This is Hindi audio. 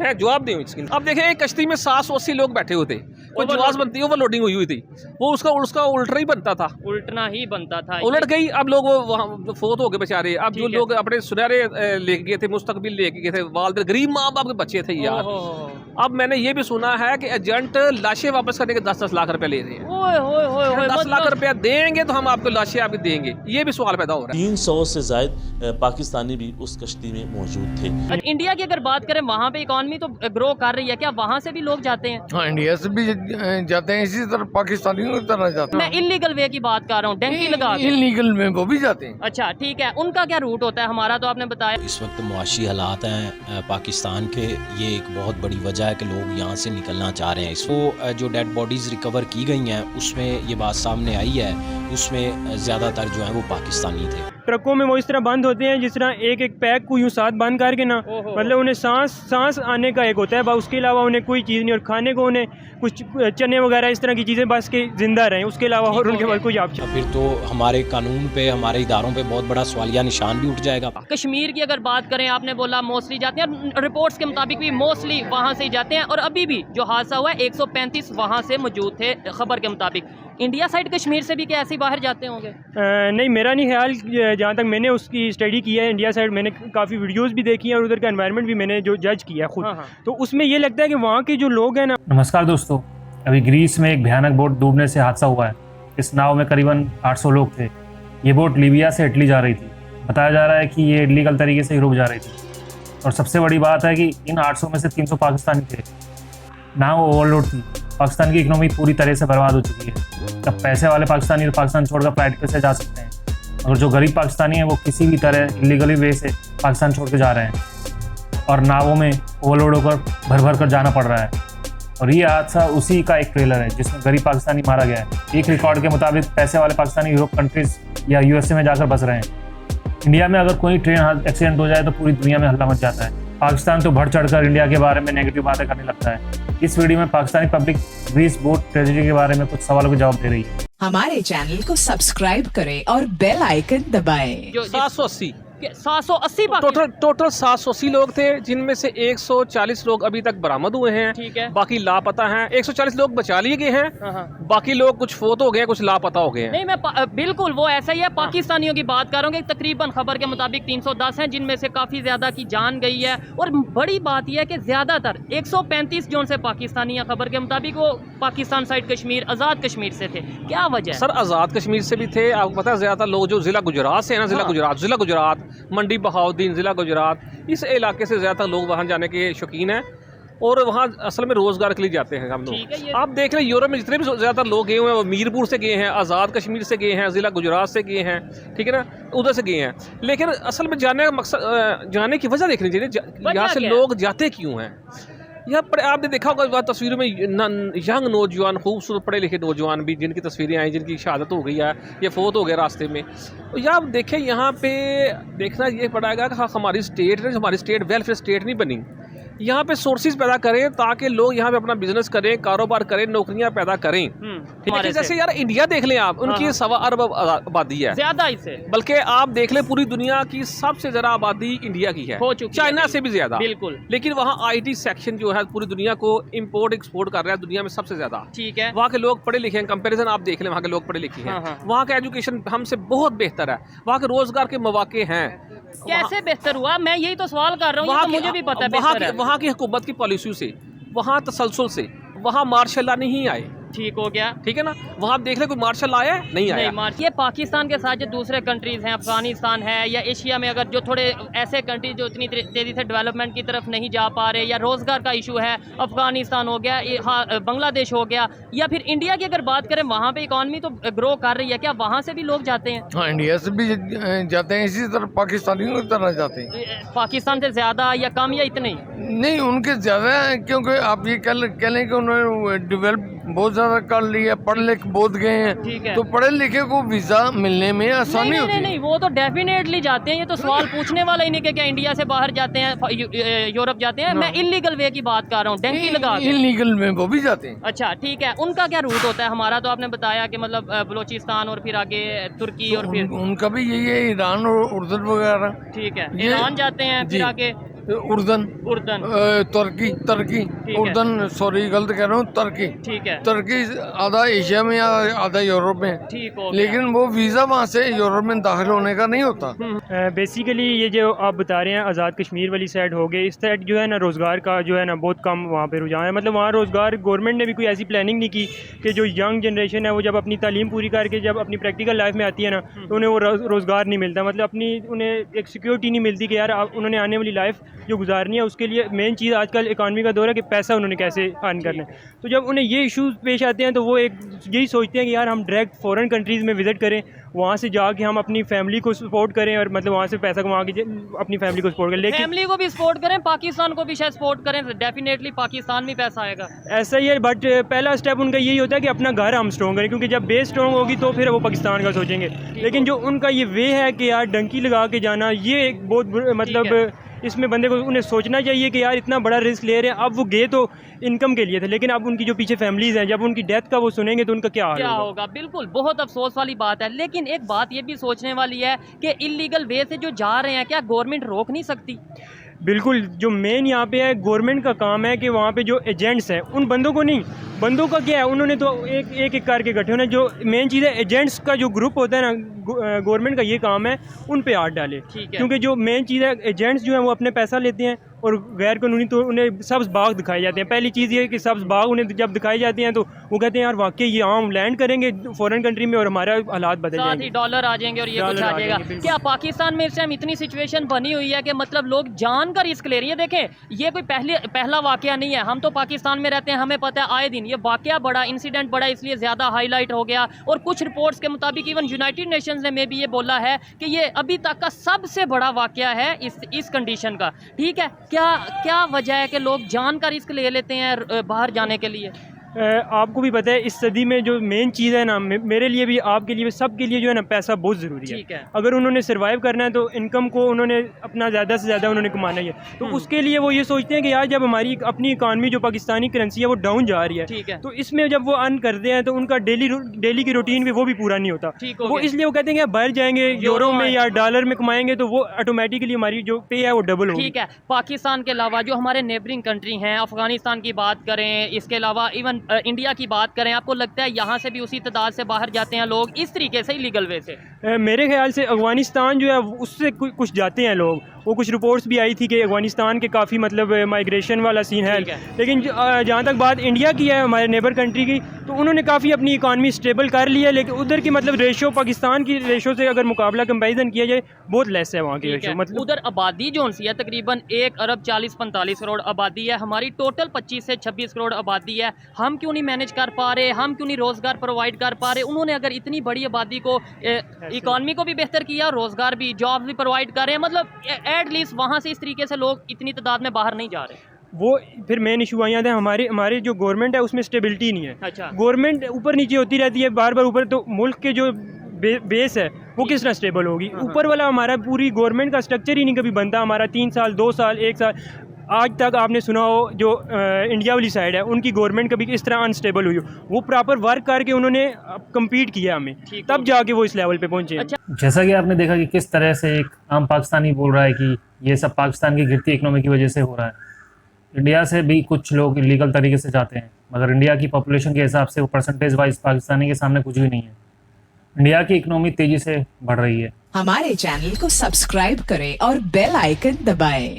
मैं जवाब दूँ इसकी। अब देखें एक कश्ती में 780 लोग बैठे हुए थे, कोई जहाज बनती ओवरलोडिंग हुई थी, वो उसका उल्टा ही बनता था, उल्टना ही बनता था, उलट गई। अब लोग वहाँ फोत हो गए बेचारे। अब जो लोग अपने सुनहरे लेके गए थे, मुस्तकबिल लेके गए थे, वालदे गरीब माँ बाप के बच्चे थे यार। अब मैंने ये भी सुना है कि एजेंट लाशें वापस करने के 10-10 लाख रुपए ले रहे हैं। 10 लाख रुपया देंगे तो हम आपको लाशें आपकी देंगे, ये भी सवाल पैदा हो रहा है। 300 से ज्यादा पाकिस्तानी भी उस कश्ती में मौजूद थे। इंडिया की अगर बात करें, वहाँ पे इकॉनमी तो ग्रो कर रही है, क्या वहाँ से भी लोग जाते हैं? हाँ, इंडिया से भी जाते हैं, इसी तरह पाकिस्तानियों की तरह जाते हैं। मैं इलीगल वे की बात कर रहा हूँ, डंकी लगा के। इलीगल में वो भी जाते हैं। अच्छा ठीक है, उनका क्या रूट होता है? हमारा तो आपने बताया इस वक्त मुआशी हालात हैं पाकिस्तान के, ये एक बहुत बड़ी वजह है कि लोग यहाँ से निकलना चाह रहे हैं। इसको जो डेड बॉडीज़ रिकवर की गई हैं उसमें ये बात सामने आई है, उसमें ज़्यादातर जो है वो पाकिस्तानी थे। ट्रकों में वो इस तरह बंद होते हैं जिस तरह एक एक पैक को यूँ साथ बंद करके ना, मतलब उन्हें सांस आने का एक होता है, उसके अलावा उन्हें कोई चीज़ नहीं, और खाने को उन्हें कुछ चने वगैरह इस तरह की चीज़ें बस के जिंदा रहें, उसके अलावा और उनके पास कोई ऑप्शन। फिर तो हमारे कानून पे, हमारे इदारों पे बहुत बड़ा सवालिया निशान भी उठ जाएगा। कश्मीर की अगर बात करें, आपने बोला मोस्टली जाते हैं, रिपोर्ट्स के मुताबिक भी मोस्टली वहाँ से जाते हैं, और अभी भी जो हादसा हुआ है 135 वहाँ से मौजूद थे खबर के मुताबिक। इंडिया साइड कश्मीर से भी क्या ऐसे बाहर जाते होंगे? नहीं, मेरा नहीं ख्याल। जहाँ तक मैंने उसकी स्टडी किया है इंडिया साइड, मैंने काफ़ी वीडियोस भी देखी हैं और उधर का एनवायरनमेंट भी मैंने जो जज किया है खुद, तो उसमें ये लगता है कि वहाँ के जो लोग हैं ना। नमस्कार दोस्तों, अभी ग्रीस में एक भयानक बोट डूबने से हादसा हुआ है। इस नाव में करीबन 800 लोग थे। ये बोट लीबिया से इटली जा रही थी। बताया जा रहा है कि ये इलीगल तरीके से रुक जा रही थी, और सबसे बड़ी बात है कि इन 800 में से 300 पाकिस्तानी थे। नाव ओवरलोड थी। पाकिस्तान की इकनॉमी पूरी तरह से बर्बाद हो चुकी है। अब पैसे वाले पाकिस्तानी तो पाकिस्तान छोड़कर फ्लाइट पे से जा सकते हैं, मगर जो गरीब पाकिस्तानी हैं वो किसी भी तरह इलीगली वे से पाकिस्तान छोड़ के जा रहे हैं, और नावों में ओवरलोड होकर भर कर जाना पड़ रहा है। और ये हादसा उसी का एक ट्रेलर है जिसमें गरीब पाकिस्तानी मारा गया है। एक रिकॉर्ड के मुताबिक पैसे वाले पाकिस्तानी यूरोप कंट्रीज या यूएसए में जाकर बस रहे हैं। इंडिया में अगर कोई ट्रेन एक्सीडेंट हो जाए तो पूरी दुनिया में हल्ला मच जाता है। पाकिस्तान तो बढ़ चढ़कर इंडिया के बारे में नेगेटिव बातें करने लगता है। इस वीडियो में Pakistani public Greece boat tragedy के बारे में कुछ सवालों के जवाब दे रही है। हमारे चैनल को सब्सक्राइब करें और बेल आइकन दबाएं। 780 टोटल 780 लोग थे, जिनमें से 140 लोग अभी तक बरामद हुए हैं। ठीक है, बाकी लापता हैं। 140 लोग बचा लिए गए हैं, बाकी लोग कुछ फोत हो गए, कुछ लापता हो गए हैं। नहीं, मैं बिल्कुल वो ऐसा ही है। पाकिस्तानियों की बात कर रहा हूँ, तकरीबन खबर के मुताबिक 310 हैं, जिनमें से काफ़ी ज़्यादा की जान गई है। और बड़ी बात यह है कि ज़्यादातर 135 जोन से पाकिस्तानी है खबर के मुताबिक, वो पाकिस्तान साइड कश्मीर, आज़ाद कश्मीर से थे। क्या वजह है सर? आज़ाद कश्मीर से भी थे। आपको पता है ज़्यादातर लोग जो ज़िला गुजरात से है ना, ज़िला गुजरात मंडी बहाउद्दीन, ज़िला गुजरात, इस इलाके से ज़्यादातर लोग वहाँ जाने के शौकीन हैं, और वहाँ असल में रोज़गार के लिए जाते हैं हम लोग। आप देख रहे हैं यूरोप में जितने भी ज़्यादातर लोग गए हुए हैं वो मीरपुर से गए हैं, आज़ाद कश्मीर से गए हैं, ज़िला गुजरात से गए हैं, ठीक है ना, उधर से गए हैं। लेकिन असल में जाने का मकसद, जाने की वजह देखनी चाहिए, यहाँ से लोग जाते क्यों हैं। यहाँ पर आपने देखा होगा तस्वीरों में यंग नौजवान, खूबसूरत पढ़े लिखे नौजवान भी, जिनकी तस्वीरें आई, जिनकी शहादत हो गई है, ये फोत हो गए रास्ते में। या आप देखें, यहाँ पे देखना ये पड़ेगा कि हमारी स्टेट वेलफेयर स्टेट नहीं बनी। यहाँ पे सोर्सेज पैदा करें ताकि लोग यहाँ पे अपना बिजनेस करें, कारोबार करें, नौकरियां पैदा करें। ठीक है, जैसे यार इंडिया देख लें आप, उनकी 1.25 अरब आबादी है, ज्यादा इसे, बल्कि आप देख लें पूरी दुनिया की सबसे ज्यादा आबादी इंडिया की है, चाइना से भी ज्यादा। बिल्कुल, लेकिन वहाँ IT सेक्शन जो है पूरी दुनिया को इम्पोर्ट एक्सपोर्ट कर रहा है, दुनिया में सबसे ज्यादा। ठीक है, वहाँ के लोग पढ़े लिखे हैं, कंपेरिजन आप देख लें, वहाँ के लोग पढ़े लिखे हैं, वहाँ का एजुकेशन हमसे बहुत बेहतर है, वहाँ के रोजगार के मौके हैं। कैसे बेहतर हुआ? मैं यही तो सवाल कर रहा हूँ, मुझे भी पता है। वहाँ की हुकूमत की पॉलिसी से, वहाँ तसलसल से, वहाँ मार्शल लॉ नहीं आए। ठीक हो गया, ठीक है ना, वहाँ आप देख रहे कोई मार्शल आया नहीं आया। ये पाकिस्तान के साथ जो दूसरे कंट्रीज हैं, अफगानिस्तान है या एशिया में, अगर जो थोड़े ऐसे कंट्रीज जो इतनी तेज़ी से डेवलपमेंट की तरफ नहीं जा पा रहे, या रोज़गार का इशू है, अफगानिस्तान हो गया, बांग्लादेश हो गया, या फिर इंडिया की अगर बात करें, वहाँ पे इकॉनमी तो ग्रो कर रही है, क्या वहाँ से भी लोग जाते हैं? हाँ, इंडिया से भी जाते हैं, इसी तरह पाकिस्तानियों की तरह जाते हैं। पाकिस्तान से ज़्यादा या कम या इतने? नहीं, उनके ज़्यादा है, क्योंकि आप ये कह लें कि उन्होंने डेवलप बहुत ज़्यादा कर लिया, पढ़ लिख बहुत गए हैं, तो पढ़े लिखे को वीज़ा मिलने में आसानी होती है। नहीं, वो तो डेफिनेटली जाते हैं, ये तो सवाल पूछने वाला ही नहीं कि क्या इंडिया से बाहर जाते हैं, यूरोप जाते हैं। मैं इलीगल वे की बात कर रहा हूँ, डंकी लगा के। इलीगल में वो भी जाते हैं। अच्छा ठीक है, उनका क्या रूट होता है? हमारा तो आपने बताया कि मतलब बलोचिस्तान और फिर आगे तुर्की, और फिर उनका भी यही है, ईरान और उर्दू वगैरह। ठीक है, ईरान जाते हैं, फिर आगे उर्दन उर्दन, तुर्की तुर्की है। उर्दन, सॉरी गलत कह रहा हूँ, तुर्की ठीक है, तुर्की आधा एशिया में या आधा यूरोप में, ठीक हो गया। लेकिन वो वीज़ा वहाँ से यूरोप में दाखिल होने का नहीं होता। बेसिकली ये जो आप बता रहे हैं आज़ाद कश्मीर वाली साइड हो गई, इस साइड जो है ना रोज़गार का जो है ना बहुत कम वहाँ पे रुझान है। मतलब वहाँ रोज़गार गवर्नमेंट ने भी कोई ऐसी प्लानिंग नहीं की कि जो यंग जनरेशन है वो जब अपनी तालीम पूरी करके जब अपनी प्रैक्टिकल लाइफ में आती है ना तो उन्हें वो रोज़गार नहीं मिलता। मतलब अपनी उन्हें एक सिक्योरिटी नहीं मिलती कि यार उन्होंने आने वाली लाइफ जो गुजारनी है उसके लिए मेन चीज़ आजकल इकानमी का दौर है कि पैसा उन्होंने कैसे अर्न करना है। तो जब उन्हें ये इश्यूज़ पेश आते हैं तो वो एक यही सोचते हैं कि यार हम डायरेक्ट फ़ॉरेन कंट्रीज़ में विज़िट करें, वहाँ से जाके हम अपनी फैमिली को सपोर्ट करें और मतलब वहाँ से पैसा कमा के अपनी फैमिली को सपोर्ट करें। लेकिन फैमिली को भी सपोर्ट करें, पाकिस्तान को भी शायद सपोर्ट करें, डेफिनेटली पाकिस्तान में पैसा आएगा। ऐसा ही है, बट पहला स्टेप उनका यही होता है कि अपना घर हम स्ट्रॉन्ग करें, क्योंकि जब बेस स्ट्रॉन्ग होगी तो फिर वो पाकिस्तान का सोचेंगे। लेकिन जो उनका ये वे है कि यार डंकी लगा के जाना, ये एक बहुत मतलब इसमें बंदे को उन्हें सोचना चाहिए कि यार इतना बड़ा रिस्क ले रहे हैं। अब वो गए तो इनकम के लिए थे, लेकिन अब उनकी जो पीछे फैमिलीज़ हैं जब उनकी डेथ का वो सुनेंगे तो उनका क्या होगा। बिल्कुल, बहुत अफसोस वाली बात है। लेकिन एक बात ये भी सोचने वाली है कि इलीगल वे से जो जा रहे हैं क्या गवर्नमेंट रोक नहीं सकती? बिल्कुल, जो मेन यहाँ पे है गवर्नमेंट का काम है कि वहाँ पे जो एजेंट्स हैं उन बंदों को नहीं, बंदों का क्या है उन्होंने तो एक करके इकट्ठे होना। जो मेन चीज़ है एजेंट्स का जो ग्रुप होता है ना, गवर्नमेंट का ये काम है उन पे हाथ डाले, क्योंकि जो मेन चीज़ है एजेंट्स जो है वो अपने पैसा लेते हैं और गैर कानूनी तो उन्हें सब्ज़ बाग दिखाए जाते हैं। पहली चीज़ ये है कि सब्ज़ बाग उन्हें जब दिखाई जाती हैं तो वो कहते हैं यार वाकई ये हम लैंड करेंगे फॉरेन कंट्री में और हमारा हालात बदल जाएंगे, डॉलर आ जाएंगे और ये कुछ आ जाएगा। क्या पाकिस्तान में इस टाइम इतनी सिचुएशन बनी हुई है कि मतलब लोग जान का रिस्क ले रही है? देखें, ये कोई पहला वाकया नहीं है। हम तो पाकिस्तान में रहते हैं, हमें पता है आए दिन ये वाकया बड़ा, इंसिडेंट बड़ा, इसलिए ज़्यादा हाईलाइट हो गया। और कुछ रिपोर्ट्स के मुताबिक इवन यूनाइटेड नेशंस ने भी ये बोला है कि ये अभी तक का सबसे बड़ा वाकया है इस कंडीशन का। ठीक है, क्या वजह है कि लोग जान का रिस्क ले लेते हैं बाहर जाने के लिए? आपको भी पता है इस सदी में जो मेन चीज़ है ना, मेरे लिए भी आपके लिए भी सबके लिए जो है ना पैसा बहुत ज़रूरी है। ठीक है, अगर उन्होंने सर्वाइव करना है तो इनकम को उन्होंने अपना ज़्यादा से ज़्यादा उन्होंने कमाना ही है। तो उसके लिए वो ये सोचते हैं कि यार जब हमारी अपनी इकानमी जो पाकिस्तानी करेंसी है वो डाउन जा रही है, ठीक है, तो इसमें जब वो अर्न करते हैं तो उनका डेली की रूटीन भी वो भी पूरा नहीं होता। वो इसलिए वो कहते हैं कि बाहर जाएंगे यूरो में या डॉलर में कमाएंगे तो वो ऑटोमेटिकली हमारी जो पे है वो डबल होगी। ठीक है, पाकिस्तान के अलावा जो हमारे नेबरिंग कंट्री हैं, अफगानिस्तान की बात करें, इसके अलावा इवन इंडिया की बात करें, आपको लगता है यहाँ से भी उसी तादाद से बाहर जाते हैं लोग इस तरीके से इलीगल वे से? मेरे ख्याल से अफगानिस्तान जो है उससे कुछ जाते हैं लोग। वो कुछ रिपोर्ट्स भी आई थी कि अफगानिस्तान के काफ़ी मतलब माइग्रेशन वाला सीन है। लेकिन जहाँ तक बात इंडिया की है, हमारे नेबर कंट्री की, तो उन्होंने काफ़ी अपनी इकानमी स्टेबल कर ली है। लेकिन उधर की मतलब रेशो पाकिस्तान की रेशो से अगर मुकाबला कंपैरिजन किया जाए बहुत लेस है वहाँ की रेशो। मतलब उधर आबादी जो सी है तकरीबन 1 अरब 40-45 करोड़ आबादी है, हमारी टोटल 25 से 26 करोड़ आबादी है। हम क्यों नहीं मैनेज कर पा रहे, हम क्यों नहीं रोज़गार प्रोवाइड कर पा रहे? उन्होंने अगर इतनी बड़ी आबादी को इकानमी को भी बेहतर किया, रोज़गार भी, जॉब भी प्रोवाइड कर रहे हैं, मतलब एटलीस्ट वहाँ से इस तरीके से लोग इतनी तादाद में बाहर नहीं जा रहे। वो फिर मेन इशू आई है हमारे जो गवर्नमेंट है उसमें स्टेबिलिटी नहीं है। अच्छा, गवर्नमेंट ऊपर नीचे होती रहती है बार बार ऊपर, तो मुल्क के जो बेस है वो किस तरह स्टेबल होगी? ऊपर वाला हमारा पूरी गवर्नमेंट का स्ट्रक्चर ही नहीं कभी बनता। हमारा 3 साल 2 साल 1 साल आज तक आपने सुना हो जो इंडिया वाली साइड है उनकी गवर्नमेंट कभी इस तरह अनस्टेबल हुई हो। वो प्रॉपर वर्क करके उन्होंने कम्पीट किया हमें, तब जाके वो इस लेवल पे पहुंचे। अच्छा, जैसा कि आपने देखा कि किस तरह से एक आम पाकिस्तानी बोल रहा है कि ये सब पाकिस्तान की गिरती इकोनॉमी की वजह से हो रहा है। इंडिया से भी कुछ लोग इलीगल तरीके से जाते हैं, मगर इंडिया की पॉपुलेशन के हिसाब से वो परसेंटेज वाइज पाकिस्तानी के सामने कुछ भी नहीं है। इंडिया की इकोनॉमी तेज़ी से बढ़ रही है। हमारे चैनल को सब्सक्राइब करें और बेल आइकन दबाएं।